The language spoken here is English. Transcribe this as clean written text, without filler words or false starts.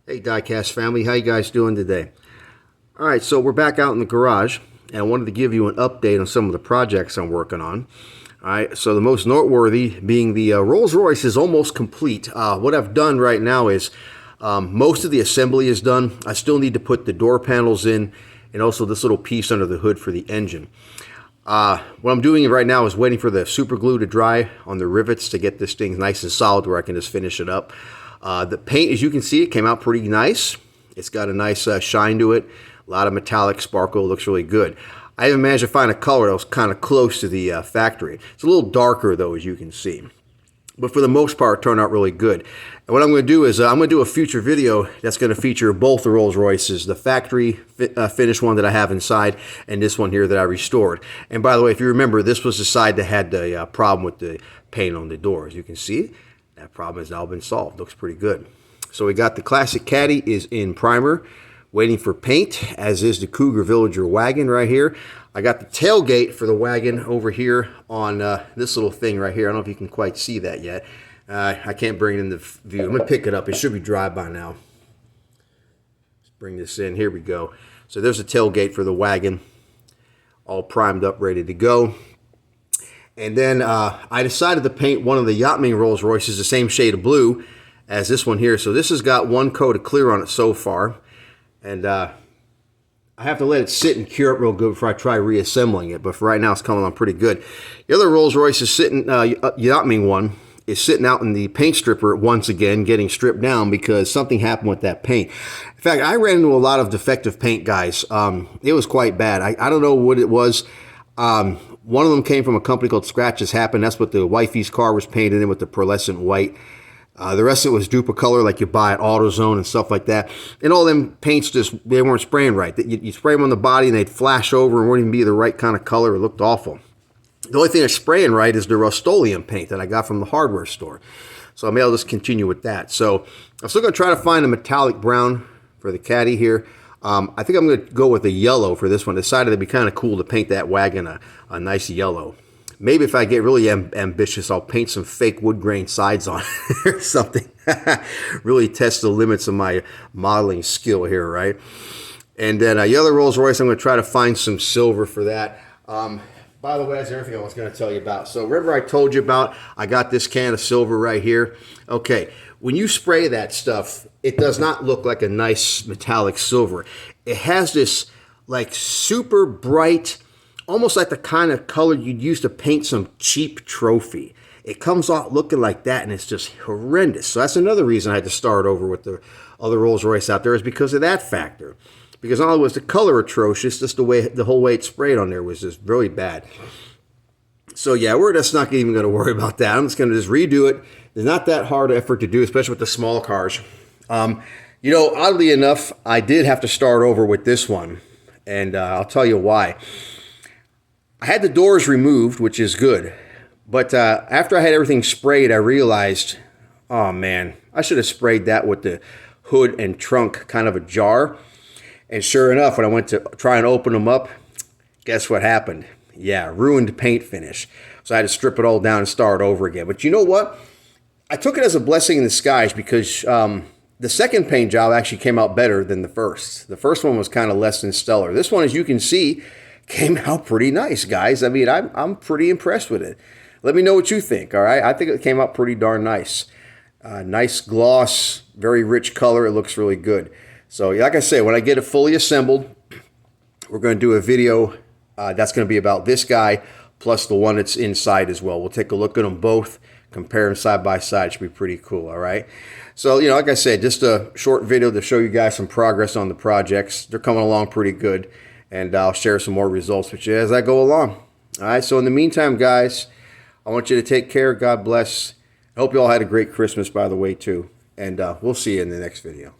Hey Diecast family, how you guys doing today? Alright, so we're back out in the garage, and I wanted to give you an update on some of the projects I'm working on. Alright, so the most noteworthy being the Rolls Royce is almost complete. What I've done right now is most of the assembly is done. I still need to put the door panels in and also this little piece under the hood for the engine. What I'm doing right now is waiting for the super glue to dry on the rivets to get this thing nice and solid where I can just finish it up. The paint, as you can see, it came out pretty nice. It's got a nice shine to it. A lot of metallic sparkle. It looks really good. I even managed to find a color that was kind of close to the factory. It's a little darker, though, as you can see. But for the most part, it turned out really good. And what I'm going to do is I'm going to do a future video that's going to feature both the Rolls Royces, the factory finished one that I have inside and this one here that I restored. And by the way, if you remember, this was the side that had the problem with the paint on the door. As you can see, that problem has now been solved. Looks pretty good. So we got the Classic Caddy is in primer, waiting for paint, as is the Cougar Villager Wagon right here. I got the tailgate for the Wagon over here on this little thing right here. I don't know if you can quite see that yet. I can't bring it in the view. I'm going to pick it up. It should be dry by now. Let's bring this in. Here we go. So there's the tailgate for the Wagon, all primed up, ready to go. And then I decided to paint one of the Yatming Rolls Royces the same shade of blue as this one here. So this has got one coat of clear on it so far. And I have to let it sit and cure up real good before I try reassembling it. But for right now, it's coming on pretty good. The other Rolls Royce is sitting, Yatming one, is sitting out in the paint stripper once again, getting stripped down because something happened with that paint. In fact, I ran into a lot of defective paint, guys. It was quite bad. I don't know what it was. One of them came from a company called Scratches Happen. That's what the wifey's car was painted in with the pearlescent white. The rest of it was Duplicolor, like you buy at AutoZone and stuff like that. And all them paints they weren't spraying right. You spray them on the body and they'd flash over and wouldn't even be the right kind of color. It looked awful. The only thing that's spraying right is the Rust-Oleum paint that I got from the hardware store. So maybe I'll just continue with that. So I'm still going to try to find a metallic brown for the Caddy here. I think I'm going to go with a yellow for this one. Decided it'd be kind of cool to paint that Wagon a nice yellow. Maybe if I get really ambitious, I'll paint some fake wood grain sides on it or something. Really test the limits of my modeling skill here, right? And then the other Rolls Royce, I'm going to try to find some silver for that. By the way, that's everything I was going to tell you about. So remember I told you about, I got this can of silver right here. Okay, when you spray that stuff, it does not look like a nice metallic silver. It has this like super bright, almost like the kind of color you'd use to paint some cheap trophy. It comes off looking like that, and it's just horrendous. So that's another reason I had to start over with the other Rolls Royce out there, is because of that factor. Because not only was the color atrocious, just the whole way it sprayed on there was just really bad. So yeah, we're just not even going to worry about that. I'm just going to just redo it. It's not that hard effort to do, especially with the small cars. You know, oddly enough, I did have to start over with this one, and I'll tell you why. I had the doors removed, which is good, but after I had everything sprayed, I realized, oh man, I should have sprayed that with the hood and trunk kind of ajar. And sure enough, when I went to try and open them up, guess what happened? Yeah, ruined paint finish. So I had to strip it all down and start over again. But you know what? I took it as a blessing in disguise because the second paint job actually came out better than the first. The first one was kind of less than stellar. This one, as you can see, came out pretty nice, guys. I mean, I'm pretty impressed with it. Let me know what you think, all right? I think it came out pretty darn nice. Nice gloss, very rich color. It looks really good. So like I say, when I get it fully assembled, we're going to do a video that's going to be about this guy plus the one that's inside as well. We'll take a look at them both, compare them side by side. It should be pretty cool, all right? So, you know, like I said, just a short video to show you guys some progress on the projects. They're coming along pretty good, and I'll share some more results with you as I go along. All right, so in the meantime, guys, I want you to take care. God bless. I hope you all had a great Christmas, by the way, too. And we'll see you in the next video.